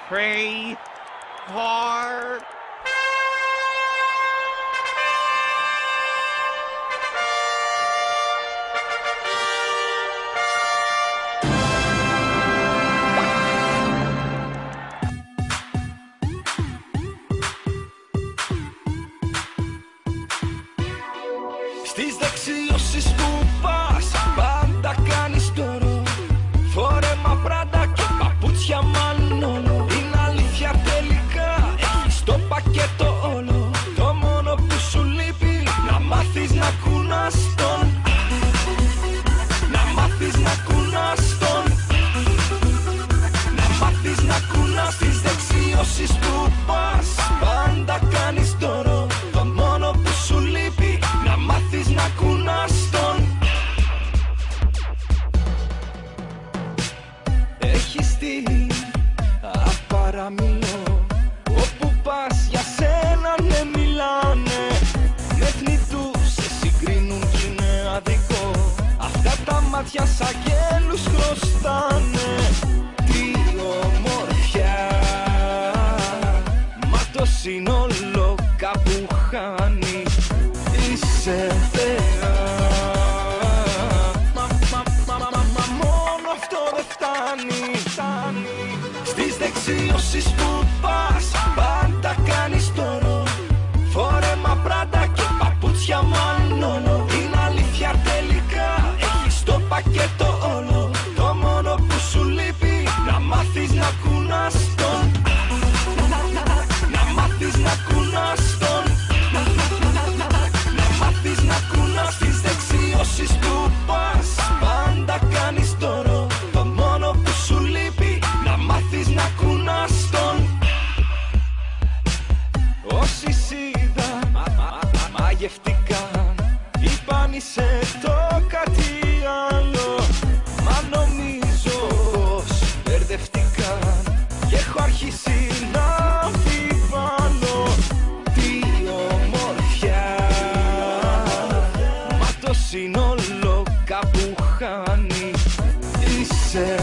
Pray hard. Στις δεξιώσεις που πας, πάντα κάνεις τόρο. Φόρεμα πράτα και παπούτσια Μανόλο. Είναι αλήθεια τελικά, έχεις το πακέτο όλο. Το μόνο που σου λείπει, να μάθεις να κουνάς τον. Να μάθεις να κουνάς τον. Να μάθεις να κουνάς. Στις δεξιώσεις που πας, πάντα κάνεις τόρο. Το μόνο που σου λείπει, να μάθεις να κουνάς τον. Έχεις τι απαραμιλώ. Όπου πας για σένα ναι μιλάνε. Με θνητούς σε συγκρίνουν κι είναι αδικό. Αυτά τα μάτια σαν αγγέλους χρωστάνε. Τι ομορφιά. Μα το σύνολο κάπου χάνει. Είσαι θεά. Μα μόνο αυτό δεν φτάνει. Στις δεξιώσεις που πας, πάντα κάνεις τόρο. Φόρεμα πράτα και παπούτσια Μανόλο. Είναι αλήθεια τελικά, έχεις το πακέτο όλο. Το μόνο που σου λείπει, να μάθεις να κουνάς τον. Να μάθεις να κουνάς τον. Να μάθεις να κουνάς. Στις δεξιώσεις που πας, πάντα κάνεις τόρο. Το μόνο που σου λείπει, να μάθεις να κουνάς τον. Όσοι σ' είδαν, μαγευτηκαν. Είπαν είσαι το κάτι άλλο. Μα νομίζω πως μπερδευτηκαν. Και έχω αρχίσει να αμφιβάλλω. Τι ομορφιά. Μα το σύνολο κάπου χάνει. Είσαι